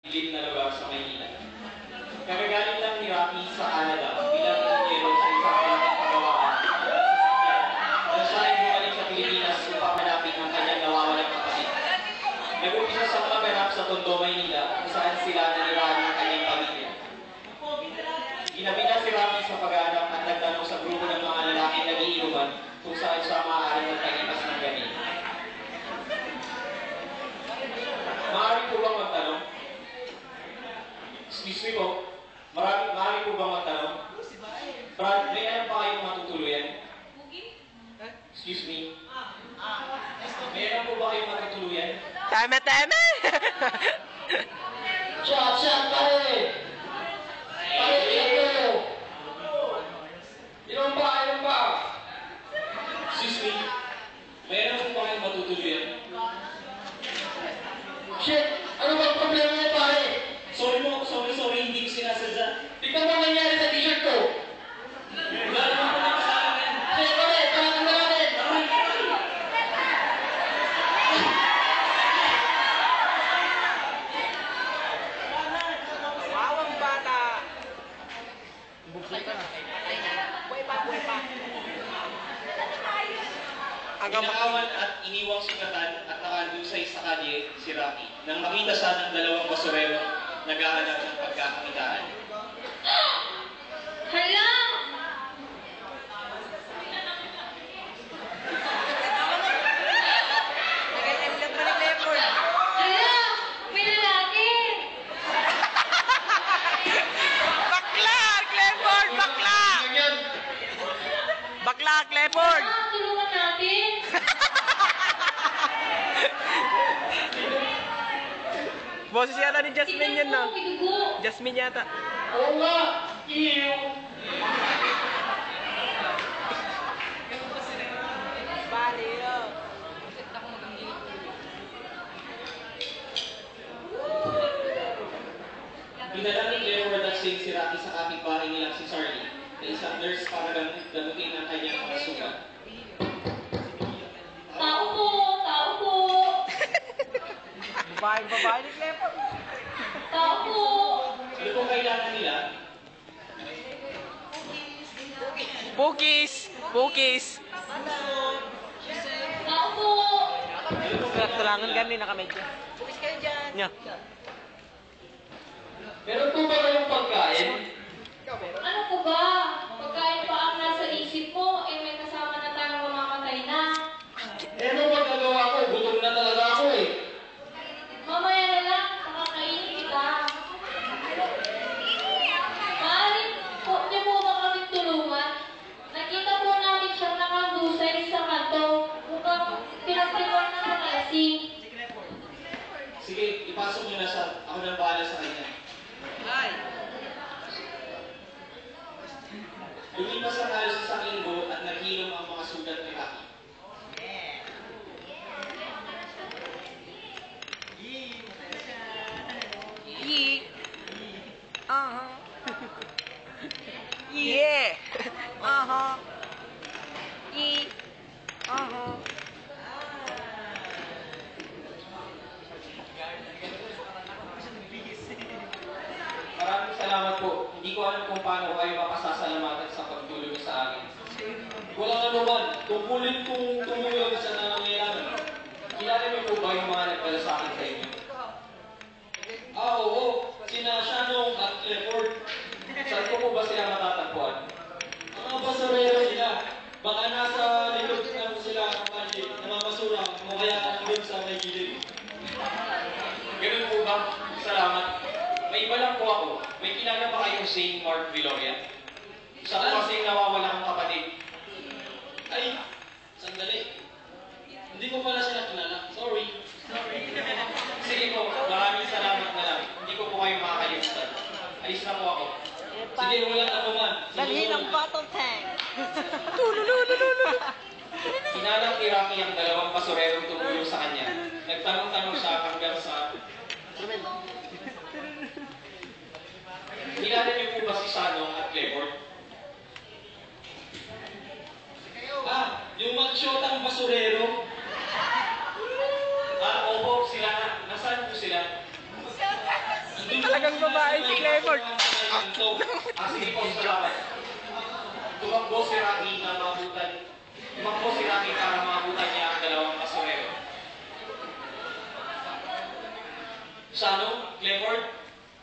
Gym na lugar sa Maynila. Kagagaling lang ni Rocky sa Canada bilang ingeniero sa isang malaking pagawaan na siya ay bumalik sa Pilipinas upang hanapin ang kanyang nawawalang kapatid. Nag-umpisa sa mga ganap sa Tondo, Maynila kung saan sila nanirahan ng kanyang pamilya. Ginabina si Rocky sa paghahanap at nagtanong sa grupo ng mga lalaking nag-iinuman kung saan siya maaaring magpalipas ng gabi. Maaari po bang magtanong? Excuse me po, maaari po bang magtanong? Brad, may alam pa kayong matutuluyan? Excuse me? May alam po ba kayong matutuluyan? Tama! Shot, pare! Pare, ito! Ilan pa? Excuse me? May alam po ba kayong matutuluyan? Shit! Ano ba ang problema mo, pare? Sorry, hindi ko sinasadya. Tignan mo nangyari sa t-shirt ko! Wala naman po nakasama yan. Shit, pare! Tangan na natin! Wawang bata! Buhay pa. Inaawan at iniwang sugatan at nakandusay sa kalye si Rocky nang makita siya ng dalawang basurero naghahanap ng pagkakakitaan. Hala! Hala! May lalaki! Bakla, Clifford! Tulungan natin! Boses yata ni Jasmine yan, no? Kidugo! Jasmine yata. Oo nga! Iyo! Dinala ni Clifford at Shane si Rocky sa kapitbahay nilang si Charlie na isang nurse para gamutin ang kanyang mga sugat. Tao po! Babae ni Clifford. Tao po! Ano pong kailangan nila? Pukis! Tao po! Tulangan gani na kami dyan. Pukis kayo dyan. Yeah. Meron po ba kayong pagkain? Ano po ba? Pagkain pa ang nasa isip mo, may kasama na tayong mamamatay na. Ano magagawa ko? Gutom na talaga ako eh. Mamaya na lang, pakakainin kita. Maaaring po niyo po ba kami tulungan? Nakita po namin siyang nakandusay sa kanto. Mukhang pinagtripan na ng lasing. Sige, ipasok niyo na siya. Ako nang bahala sa kanya. Lumipas ang halos isang linggo at naghilom ang mga sugat ni Rocky. Yeah! Maraming salamat po. Hindi ko alam kung paano kayo mapasasalamatan sa pagtulong sa akin. Walang anuman, tungkulin kong tumulong sa nangangailangan. Kilala niyo po ba yung mga nagpala sa akin sa inyo? Oo. Sina Shanong at Clifford. Saan ko po ba sila matatagpuan? Mga basurero sila. Baka nasa likod na sila ng kanji, namamasura, o kaya nandun sa may gilid. Ganun po ba? Salamat. May iba lang po ako. May kilala ba kayong Saint Mark Viloria? Siya po kasi nawawala ang kapatid. Ay, sandali. Hindi ko pala sila kilala. Sorry. Sige po, maraming salamat na lang. Hindi ko po kayo makakalimutan. Alis na po ako. Sige, walang anuman. Dalhin ang bottle tank. Hinalang ni Rocky ang dalawang basurerong tumulong sa kanya. Nagtanong-tanong siya hanggang sa... Kilala niyo po ba si Shanong at Clifford? Yung magsyotang basurero. Opo, sila na. Nasaan po sila? Talagang babae si Clifford. Sige po, salamat. Tumakbo si Rocky na mabutan. Tumakbo si Rocky para mabutan niya ang dalawang basurero. Sano? Clifford?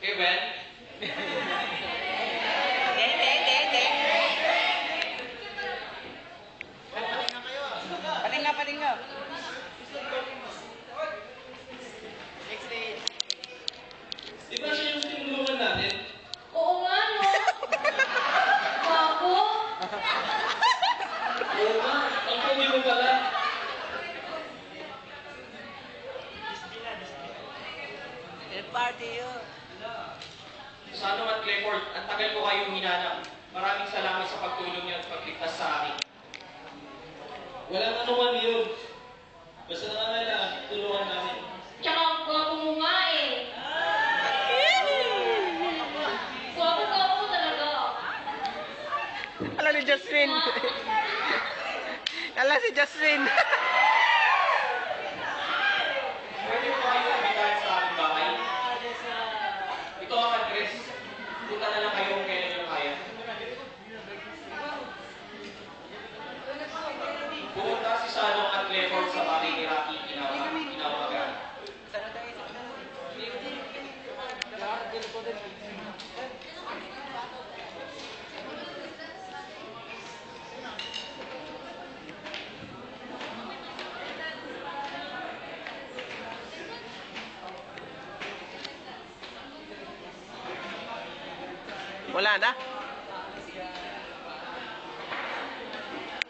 Kevin? Pating nga. Di ba siya yung tinulungan natin? Oo nga, no? Bago? Oo nga, ang pogi mo pala. Party yun. Sano at Clifford, ang tagal ko kayong hinanap. Maraming salamat sa pagtulong niyo at pagligtas sa akin. Walang anuman yun. Basta nangangailangan, tulungan namin. Tsaka ang gwapo mo nga eh. Gwapo mo talaga. Alam ni Jasmine. Alam si Jasmine. Pwede mo kayo kumitahin sa aking bahay? Ito ang address. Punta na lang kayo kung kailan nyo kaya. Pumunta si Sanong at Clifford sa bahay ni Rocky Kinawagan. Wala na.